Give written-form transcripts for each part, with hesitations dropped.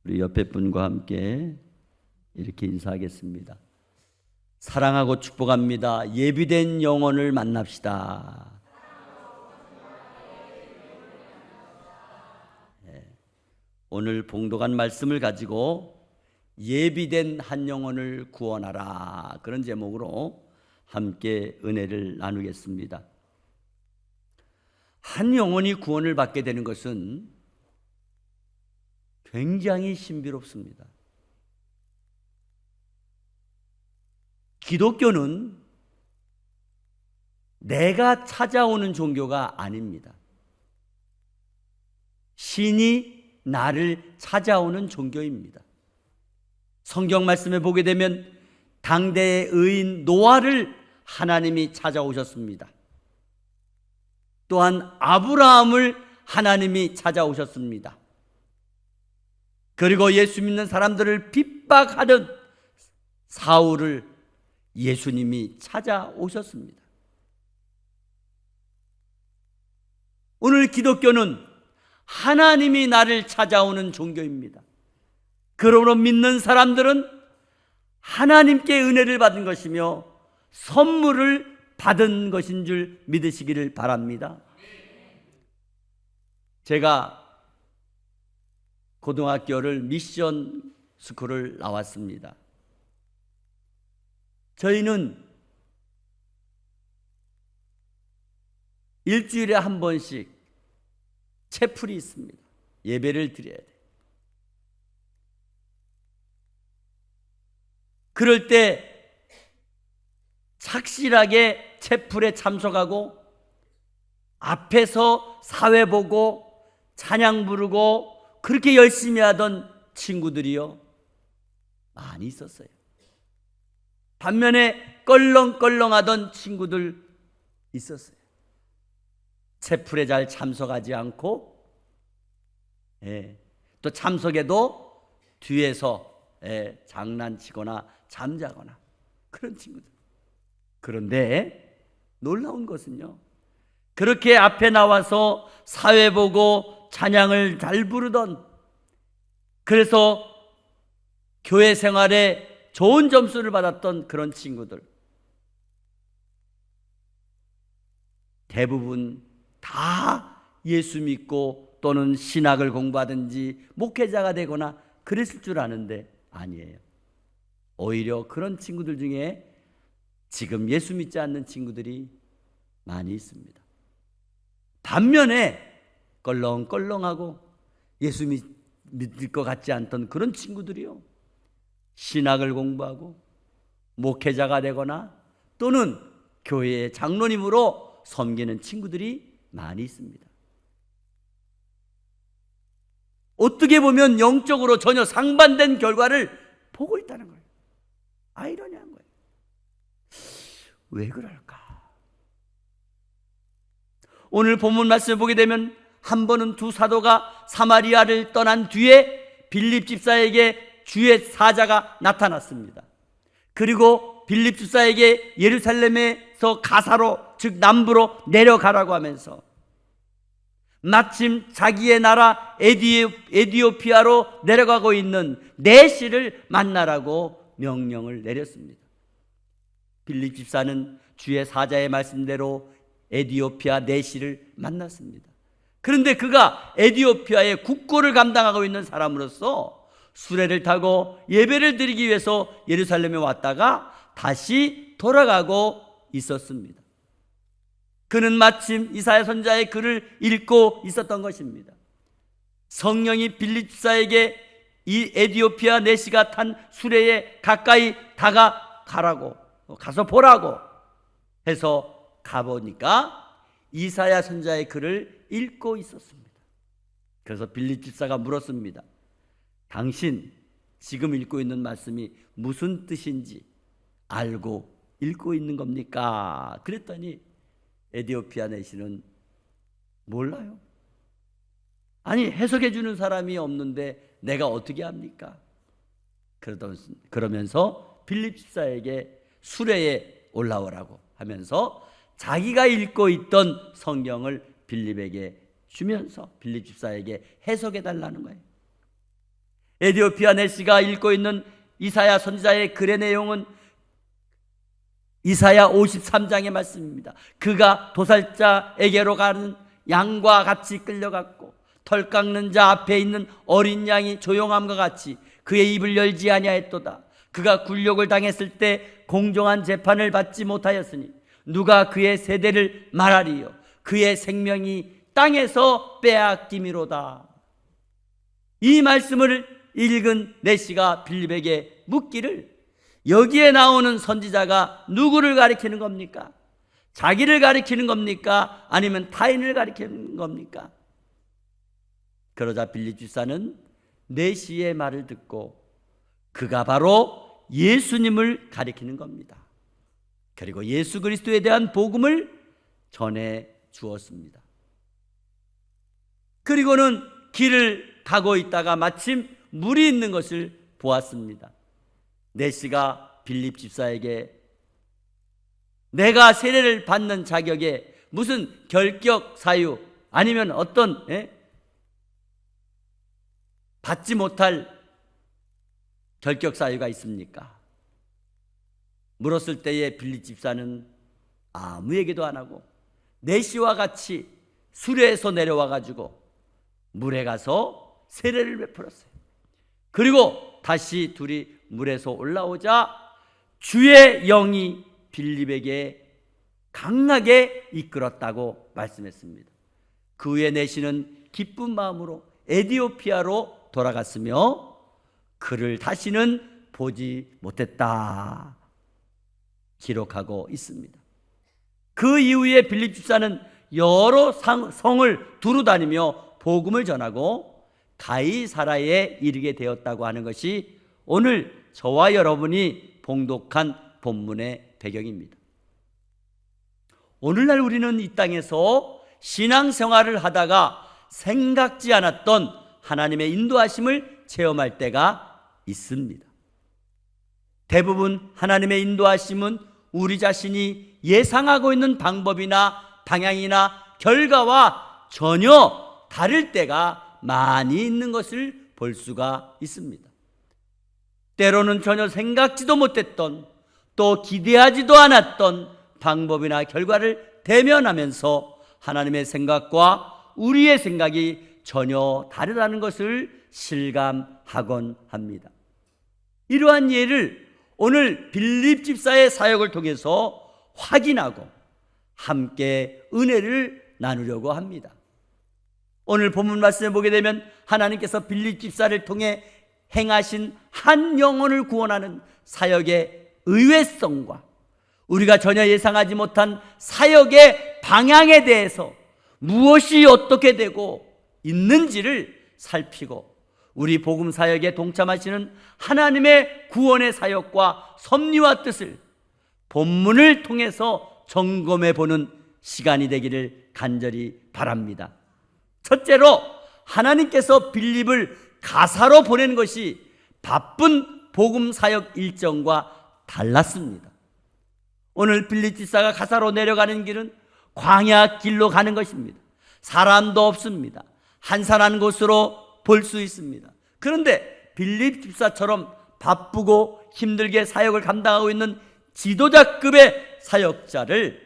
우리 옆에 분과 함께 이렇게 인사하겠습니다. 사랑하고 축복합니다. 예비된 영혼을 만납시다. 오늘 봉독한 말씀을 가지고 예비된 한 영혼을 구원하라, 그런 제목으로 함께 은혜를 나누겠습니다. 한 영혼이 구원을 받게 되는 것은 굉장히 신비롭습니다. 기독교는 내가 찾아오는 종교가 아닙니다. 신이 나를 찾아오는 종교입니다. 성경 말씀에 보게 되면 당대의 의인 노아를 하나님이 찾아오셨습니다. 또한 아브라함을 하나님이 찾아오셨습니다. 그리고 예수 믿는 사람들을 핍박하던 사울을 예수님이 찾아오셨습니다. 오늘 기독교는 하나님이 나를 찾아오는 종교입니다. 그러므로 믿는 사람들은 하나님께 은혜를 받은 것이며 선물을 받은 것인 줄 믿으시기를 바랍니다. 제가 고등학교를 미션 스쿨을 나왔습니다. 저희는 일주일에 한 번씩 채플이 있습니다. 예배를 드려야 돼요. 그럴 때 착실하게 채플에 참석하고 앞에서 사회 보고 찬양 부르고 그렇게 열심히 하던 친구들이요, 많이 있었어요. 반면에 껄렁껄렁하던 친구들 있었어요. 채플에 잘 참석하지 않고, 또 참석해도 뒤에서 장난치거나 잠자거나 그런 친구들. 그런데 놀라운 것은요, 그렇게 앞에 나와서 사회 보고 찬양을 잘 부르던, 그래서 교회 생활에 좋은 점수를 받았던 그런 친구들, 대부분 다 예수 믿고 또는 신학을 공부하든지 목회자가 되거나 그랬을 줄 아는데 아니에요. 오히려 그런 친구들 중에 지금 예수 믿지 않는 친구들이 많이 있습니다. 반면에 껄렁껄렁하고 예수 믿을 것 같지 않던 그런 친구들이요, 신학을 공부하고 목회자가 되거나 또는 교회의 장로님으로 섬기는 친구들이 많이 있습니다. 어떻게 보면 영적으로 전혀 상반된 결과를 보고 있다는 거예요. 아이러니한 거예요. 왜 그럴까? 오늘 본문 말씀을 보게 되면 한 번은 두 사도가 사마리아를 떠난 뒤에 빌립 집사에게 주의 사자가 나타났습니다. 그리고 빌립 집사에게 예루살렘에서 가사로, 즉 남부로 내려가라고 하면서 마침 자기의 나라 에디오피아로 내려가고 있는 네시를 만나라고 명령을 내렸습니다. 빌립 집사는 주의 사자의 말씀대로 에디오피아 네시를 만났습니다. 그런데 그가 에디오피아의 국고를 감당하고 있는 사람으로서 수레를 타고 예배를 드리기 위해서 예루살렘에 왔다가 다시 돌아가고 있었습니다. 그는 마침 이사야 선지자의 글을 읽고 있었던 것입니다. 성령이 빌립 집사에게 이 에디오피아 네시가 탄 수레에 가까이 다가가라고, 가서 보라고 해서 가보니까 이사야 선지자의 글을 읽고 있었습니다. 그래서 빌립 집사가 물었습니다. 당신 지금 읽고 있는 말씀이 무슨 뜻인지 알고 읽고 있는 겁니까? 그랬더니 에디오피아 네시는 몰라요. 아니, 해석해 주는 사람이 없는데 내가 어떻게 합니까? 그러면서 빌립 집사에게 수레에 올라오라고 하면서 자기가 읽고 있던 성경을 빌립에게 주면서 빌립 집사에게 해석해 달라는 거예요. 에디오피아 내시가 읽고 있는 이사야 선지자의 글의 내용은 이사야 53장의 말씀입니다. 그가 도살자에게로 가는 양과 같이 끌려갔고 털 깎는 자 앞에 있는 어린 양이 조용함과 같이 그의 입을 열지 아니하였도다. 그가 굴욕을 당했을 때 공정한 재판을 받지 못하였으니 누가 그의 세대를 말하리요. 그의 생명이 땅에서 빼앗김이로다. 이 말씀을 읽은 내시가 빌립에게 묻기를, 여기에 나오는 선지자가 누구를 가리키는 겁니까? 자기를 가리키는 겁니까? 아니면 타인을 가리키는 겁니까? 그러자 빌립 집사는 내시의 말을 듣고 그가 바로 예수님을 가리키는 겁니다. 그리고 예수 그리스도에 대한 복음을 전해 주었습니다. 그리고는 길을 가고 있다가 마침 물이 있는 것을 보았습니다. 내시가 빌립 집사에게 내가 세례를 받는 자격에 무슨 결격 사유 아니면 어떤 받지 못할 결격 사유가 있습니까? 물었을 때에 빌립 집사는 아무 얘기도 안 하고 내시와 같이 수레에서 내려와 가지고 물에 가서 세례를 베풀었어요. 그리고 다시 둘이 물에서 올라오자 주의 영이 빌립에게 강하게 이끌었다고 말씀했습니다. 그 후에 내시는 기쁜 마음으로 에디오피아로 돌아갔으며 그를 다시는 보지 못했다 기록하고 있습니다. 그 이후에 빌립 집사는 여러 성을 두루 다니며 복음을 전하고 가이사라에 이르게 되었다고 하는 것이 오늘 저와 여러분이 봉독한 본문의 배경입니다. 오늘날 우리는 이 땅에서 신앙생활을 하다가 생각지 않았던 하나님의 인도하심을 체험할 때가 있습니다. 대부분 하나님의 인도하심은 우리 자신이 예상하고 있는 방법이나 방향이나 결과와 전혀 다를 때가 많이 있는 것을 볼 수가 있습니다. 때로는 전혀 생각지도 못했던 또 기대하지도 않았던 방법이나 결과를 대면하면서 하나님의 생각과 우리의 생각이 전혀 다르다는 것을 실감하곤 합니다. 이러한 예를 오늘 빌립 집사의 사역을 통해서 확인하고 함께 은혜를 나누려고 합니다. 오늘 본문 말씀에 보게 되면 하나님께서 빌립 집사를 통해 행하신 한 영혼을 구원하는 사역의 의외성과 우리가 전혀 예상하지 못한 사역의 방향에 대해서 무엇이 어떻게 되고 있는지를 살피고 우리 복음 사역에 동참하시는 하나님의 구원의 사역과 섭리와 뜻을 본문을 통해서 점검해 보는 시간이 되기를 간절히 바랍니다. 첫째로 하나님께서 빌립을 가사로 보낸 것이 바쁜 복음 사역 일정과 달랐습니다. 오늘 빌립 집사가 가사로 내려가는 길은 광야 길로 가는 것입니다. 사람도 없습니다. 한산한 곳으로 볼 수 있습니다. 그런데 빌립 집사처럼 바쁘고 힘들게 사역을 감당하고 있는 지도자급의 사역자를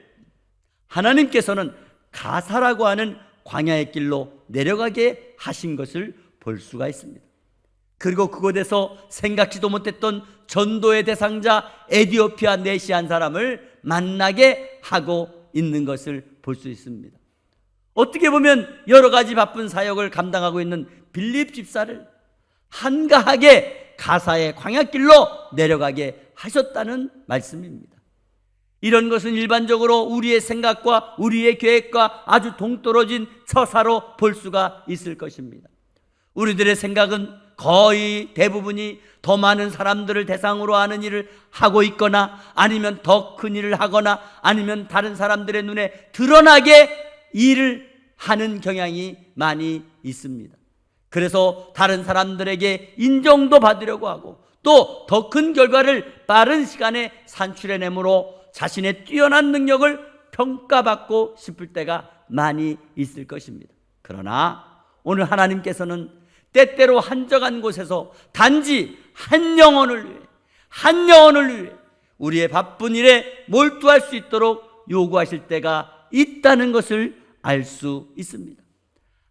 하나님께서는 가사라고 하는 광야의 길로 내려가게 하신 것을 볼 수가 있습니다. 그리고 그곳에서 생각지도 못했던 전도의 대상자 에디오피아 내시 한 사람을 만나게 하고 있는 것을 볼 수 있습니다. 어떻게 보면 여러 가지 바쁜 사역을 감당하고 있는 빌립 집사를 한가하게 가사의 광야길로 내려가게 하셨다는 말씀입니다. 이런 것은 일반적으로 우리의 생각과 우리의 계획과 아주 동떨어진 처사로 볼 수가 있을 것입니다. 우리들의 생각은 거의 대부분이 더 많은 사람들을 대상으로 하는 일을 하고 있거나 아니면 더 큰 일을 하거나 아니면 다른 사람들의 눈에 드러나게 일을 하는 경향이 많이 있습니다. 그래서 다른 사람들에게 인정도 받으려고 하고 또 더 큰 결과를 빠른 시간에 산출해내므로 자신의 뛰어난 능력을 평가받고 싶을 때가 많이 있을 것입니다. 그러나 오늘 하나님께서는 때때로 한적한 곳에서 단지 한 영혼을 위해 우리의 바쁜 일에 몰두할 수 있도록 요구하실 때가 있다는 것을 알 수 있습니다.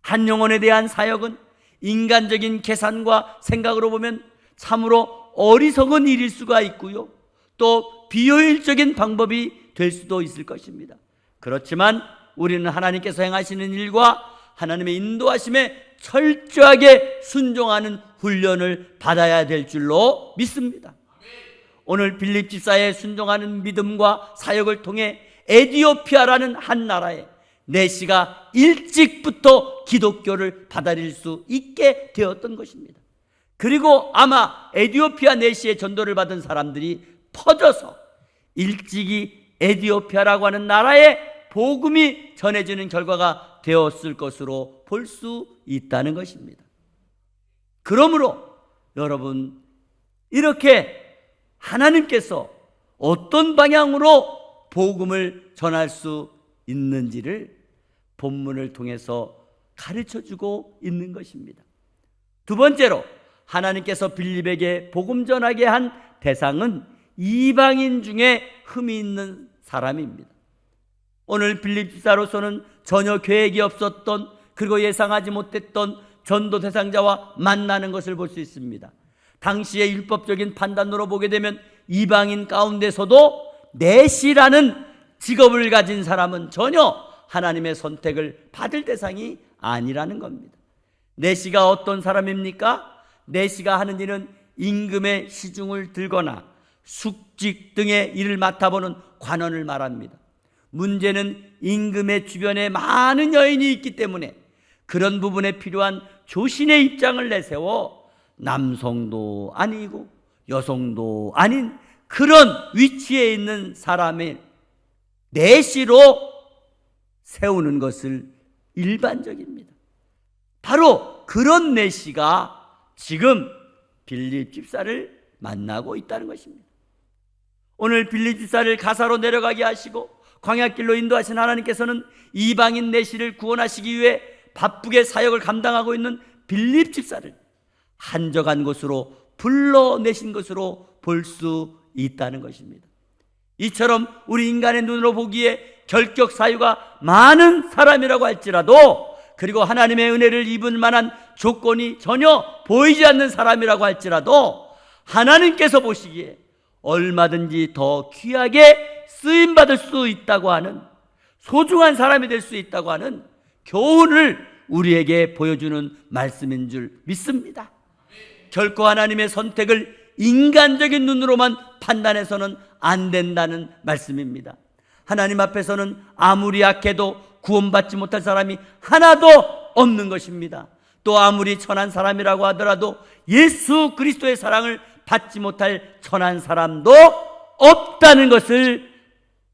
한 영혼에 대한 사역은 인간적인 계산과 생각으로 보면 참으로 어리석은 일일 수가 있고요, 또 비효율적인 방법이 될 수도 있을 것입니다. 그렇지만 우리는 하나님께서 행하시는 일과 하나님의 인도하심에 철저하게 순종하는 훈련을 받아야 될 줄로 믿습니다. 오늘 빌립 집사의 순종하는 믿음과 사역을 통해 에디오피아라는 한 나라에 내시가 일찍부터 기독교를 받아들일 수 있게 되었던 것입니다. 그리고 아마 에디오피아 내시의 전도를 받은 사람들이 퍼져서 일찍이 에디오피아라고 하는 나라에 복음이 전해지는 결과가 되었을 것으로 볼 수 있다는 것입니다. 그러므로 여러분, 이렇게 하나님께서 어떤 방향으로 복음을 전할 수 있는지를 본문을 통해서 가르쳐주고 있는 것입니다. 두 번째로 하나님께서 빌립에게 복음 전하게 한 대상은 이방인 중에 흠이 있는 사람입니다. 오늘 빌립 집사로서는 전혀 계획이 없었던, 그리고 예상하지 못했던 전도 대상자와 만나는 것을 볼 수 있습니다. 당시의 율법적인 판단으로 보게 되면 이방인 가운데서도 내시라는 직업을 가진 사람은 전혀 하나님의 선택을 받을 대상이 아니라는 겁니다. 내시가 어떤 사람입니까? 내시가 하는 일은 임금의 시중을 들거나 숙직 등의 일을 맡아보는 관원을 말합니다. 문제는 임금의 주변에 많은 여인이 있기 때문에 그런 부분에 필요한 조신의 입장을 내세워 남성도 아니고 여성도 아닌 그런 위치에 있는 사람의 내시로 세우는 것을 일반적입니다. 바로 그런 내시가 지금 빌립 집사를 만나고 있다는 것입니다. 오늘 빌립 집사를 가사로 내려가게 하시고 광야길로 인도하신 하나님께서는 이방인 내시를 구원하시기 위해 바쁘게 사역을 감당하고 있는 빌립 집사를 한적한 곳으로 불러내신 것으로 볼 수 있다는 것입니다. 이처럼 우리 인간의 눈으로 보기에 결격 사유가 많은 사람이라고 할지라도, 그리고 하나님의 은혜를 입을 만한 조건이 전혀 보이지 않는 사람이라고 할지라도 하나님께서 보시기에 얼마든지 더 귀하게 쓰임받을 수 있다고 하는, 소중한 사람이 될 수 있다고 하는 교훈을 우리에게 보여주는 말씀인 줄 믿습니다. 결코 하나님의 선택을 인간적인 눈으로만 판단해서는 안 된다는 말씀입니다. 하나님 앞에서는 아무리 약해도 구원받지 못할 사람이 하나도 없는 것입니다. 또 아무리 천한 사람이라고 하더라도 예수 그리스도의 사랑을 받지 못할 천한 사람도 없다는 것을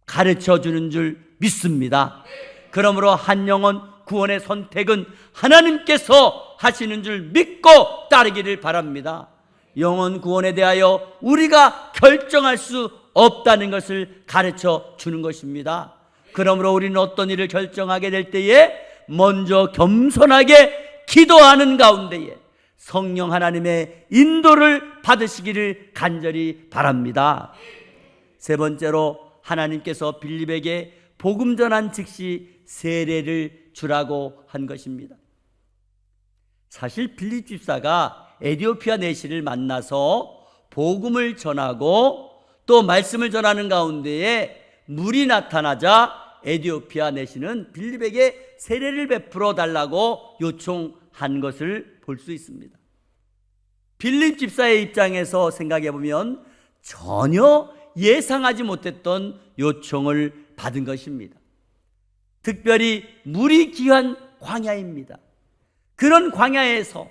가르쳐 주는 줄 믿습니다. 그러므로 한 영혼 구원의 선택은 하나님께서 하시는 줄 믿고 따르기를 바랍니다. 영혼 구원에 대하여 우리가 결정할 수 없다는 것을 가르쳐 주는 것입니다. 그러므로 우리는 어떤 일을 결정하게 될 때에 먼저 겸손하게 기도하는 가운데에 성령 하나님의 인도를 받으시기를 간절히 바랍니다. 세 번째로 하나님께서 빌립에게 복음 전한 즉시 세례를 주라고 한 것입니다. 사실 빌립 집사가 에디오피아 내시를 만나서 복음을 전하고 또 말씀을 전하는 가운데에 물이 나타나자 에디오피아 내시는 빌립에게 세례를 베풀어 달라고 요청한 것을 볼 수 있습니다. 빌립 집사의 입장에서 생각해 보면 전혀 예상하지 못했던 요청을 받은 것입니다. 특별히 물이 귀한 광야입니다. 그런 광야에서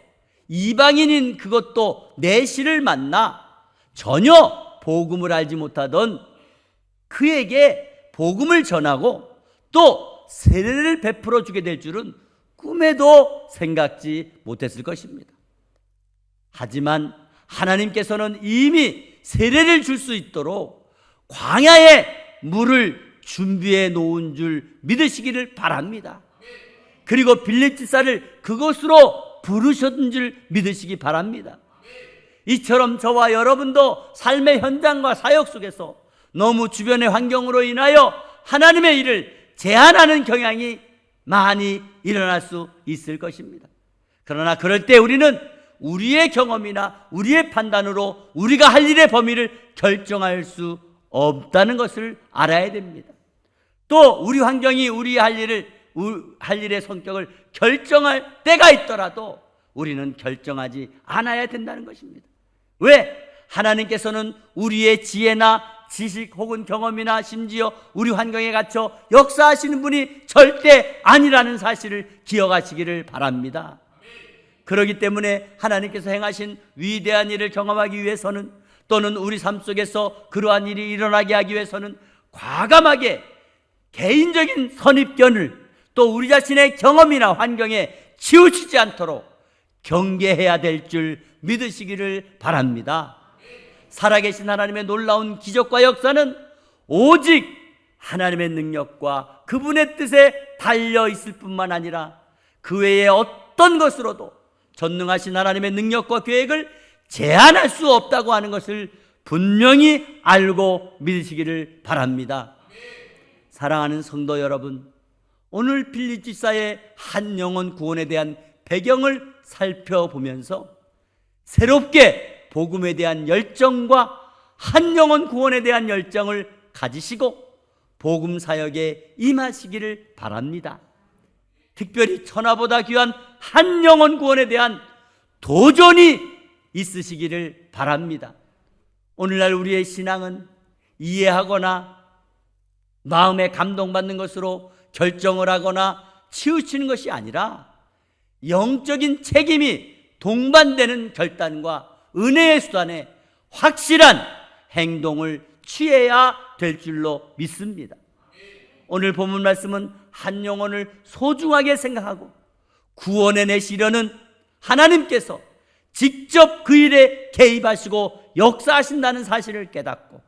이방인인 그것도 내시를 만나 전혀 복음을 알지 못하던 그에게 복음을 전하고 또 세례를 베풀어 주게 될 줄은 꿈에도 생각지 못했을 것입니다. 하지만 하나님께서는 이미 세례를 줄 수 있도록 광야에 물을 준비해 놓은 줄 믿으시기를 바랍니다. 그리고 빌립 집사를 그곳으로 부르셨던 줄 믿으시기 바랍니다. 이처럼 저와 여러분도 삶의 현장과 사역 속에서 너무 주변의 환경으로 인하여 하나님의 일을 제한하는 경향이 많이 일어날 수 있을 것입니다. 그러나 그럴 때 우리는 우리의 경험이나 우리의 판단으로 우리가 할 일의 범위를 결정할 수 없다는 것을 알아야 됩니다. 또 우리 환경이 우리 할 일의 성격을 결정할 때가 있더라도 우리는 결정하지 않아야 된다는 것입니다. 왜? 하나님께서는 우리의 지혜나 지식 혹은 경험이나 심지어 우리 환경에 갇혀 역사하시는 분이 절대 아니라는 사실을 기억하시기를 바랍니다. 그렇기 때문에 하나님께서 행하신 위대한 일을 경험하기 위해서는, 또는 우리 삶 속에서 그러한 일이 일어나게 하기 위해서는 과감하게 개인적인 선입견을 또 우리 자신의 경험이나 환경에 치우치지 않도록 경계해야 될 줄 믿으시기를 바랍니다. 살아계신 하나님의 놀라운 기적과 역사는 오직 하나님의 능력과 그분의 뜻에 달려 있을 뿐만 아니라 그 외에 어떤 것으로도 전능하신 하나님의 능력과 계획을 제한할 수 없다고 하는 것을 분명히 알고 믿으시기를 바랍니다. 사랑하는 성도 여러분, 오늘 빌립지사의 한 영혼 구원에 대한 배경을 살펴보면서 새롭게 복음에 대한 열정과 한 영혼 구원에 대한 열정을 가지시고 복음 사역에 임하시기를 바랍니다. 특별히 천하보다 귀한 한 영혼 구원에 대한 도전이 있으시기를 바랍니다. 오늘날 우리의 신앙은 이해하거나 마음에 감동받는 것으로 결정을 하거나 치우치는 것이 아니라 영적인 책임이 동반되는 결단과 은혜의 수단에 확실한 행동을 취해야 될 줄로 믿습니다. 오늘 본문 말씀은 한 영혼을 소중하게 생각하고 구원해 내시려는 하나님께서 직접 그 일에 개입하시고 역사하신다는 사실을 깨닫고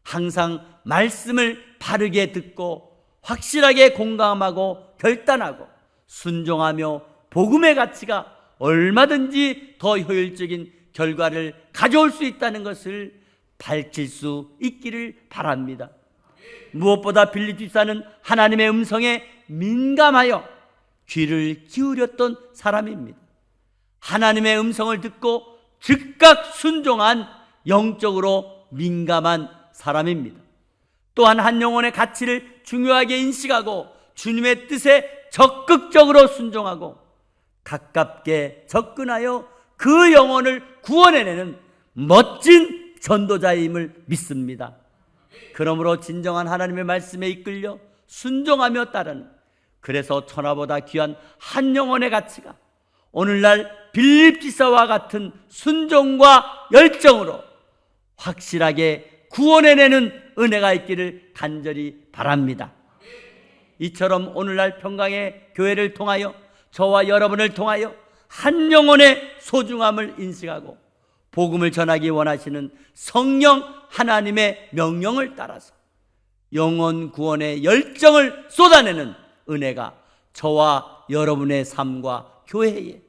항상 말씀을 바르게 듣고 확실하게 공감하고 결단하고 순종하며 복음의 가치가 얼마든지 더 효율적인 결과를 가져올 수 있다는 것을 밝힐 수 있기를 바랍니다. 무엇보다 빌립지사는 하나님의 음성에 민감하여 귀를 기울였던 사람입니다. 하나님의 음성을 듣고 즉각 순종한 영적으로 민감한 사람입니다. 또한 한 영혼의 가치를 중요하게 인식하고 주님의 뜻에 적극적으로 순종하고 가깝게 접근하여 그 영혼을 구원해내는 멋진 전도자임을 믿습니다. 그러므로 진정한 하나님의 말씀에 이끌려 순종하며 따르는, 그래서 천하보다 귀한 한 영혼의 가치가 오늘날 빌립지사와 같은 순종과 열정으로 확실하게 구원해내는 은혜가 있기를 간절히 바랍니다. 이처럼 오늘날 평강의 교회를 통하여 저와 여러분을 통하여 한 영혼의 소중함을 인식하고 복음을 전하기 원하시는 성령 하나님의 명령을 따라서 영혼 구원의 열정을 쏟아내는 은혜가 저와 여러분의 삶과 교회에,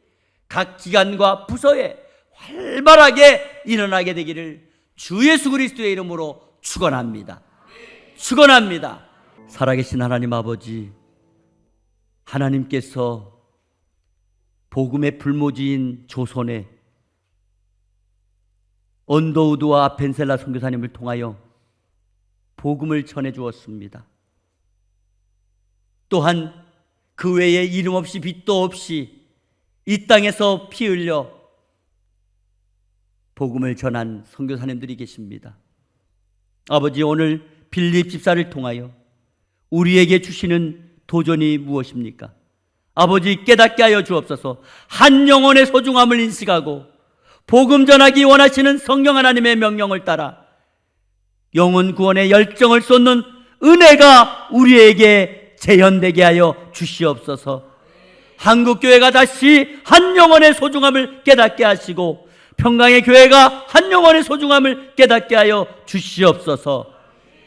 각 기관과 부서에 활발하게 일어나게 되기를 주 예수 그리스도의 이름으로 축원합니다. 축원합니다. 살아계신 하나님 아버지, 하나님께서 복음의 불모지인 조선에 언더우드와 벤셀라 선교사님을 통하여 복음을 전해 주었습니다. 또한 그 외에 이름 없이 빛도 없이 이 땅에서 피 흘려 복음을 전한 선교사님들이 계십니다. 아버지, 오늘 빌립 집사를 통하여 우리에게 주시는 도전이 무엇입니까? 아버지, 깨닫게 하여 주옵소서. 한 영혼의 소중함을 인식하고 복음 전하기 원하시는 성령 하나님의 명령을 따라 영혼 구원의 열정을 쏟는 은혜가 우리에게 재현되게 하여 주시옵소서. 한국교회가 다시 한 영혼의 소중함을 깨닫게 하시고 평강의 교회가 한 영혼의 소중함을 깨닫게 하여 주시옵소서.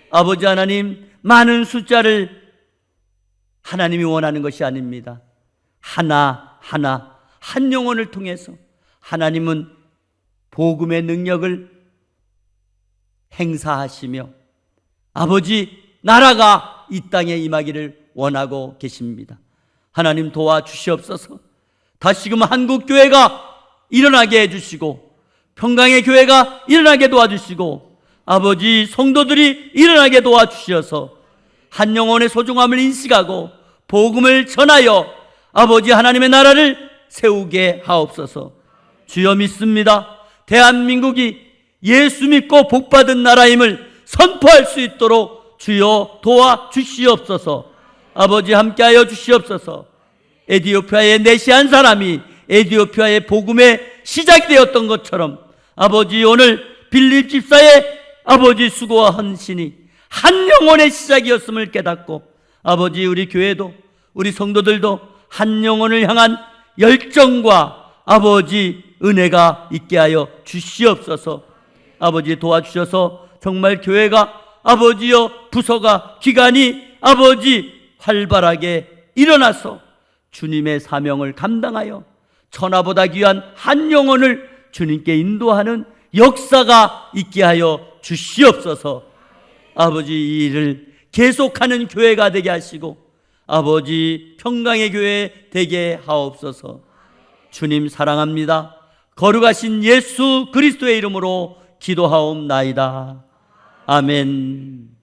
아버지 하나님, 많은 숫자를 하나님이 원하는 것이 아닙니다. 하나하나 한 영혼을 통해서 하나님은 복음의 능력을 행사하시며 아버지 나라가 이 땅에 임하기를 원하고 계십니다. 하나님 도와주시옵소서. 다시금 한국교회가 일어나게 해주시고 평강의 교회가 일어나게 도와주시고 아버지 성도들이 일어나게 도와주셔서 한 영혼의 소중함을 인식하고 복음을 전하여 아버지 하나님의 나라를 세우게 하옵소서. 주여 믿습니다. 대한민국이 예수 믿고 복받은 나라임을 선포할 수 있도록 주여 도와주시옵소서. 아버지 함께하여 주시옵소서. 에티오피아의 내시 한 사람이 에티오피아의 복음의 시작이 되었던 것처럼 아버지 오늘 빌립 집사의 아버지 수고와 헌신이 한 영혼의 시작이었음을 깨닫고 아버지 우리 교회도 우리 성도들도 한 영혼을 향한 열정과 아버지 은혜가 있게 하여 주시옵소서. 아버지 도와주셔서 정말 교회가 아버지여 부서가 기관이 아버지 활발하게 일어나서 주님의 사명을 감당하여 천하보다 귀한 한 영혼을 주님께 인도하는 역사가 있게 하여 주시옵소서. 아버지 이 일을 계속하는 교회가 되게 하시고 아버지 평강의 교회 되게 하옵소서. 주님 사랑합니다. 거룩하신 예수 그리스도의 이름으로 기도하옵나이다. 아멘.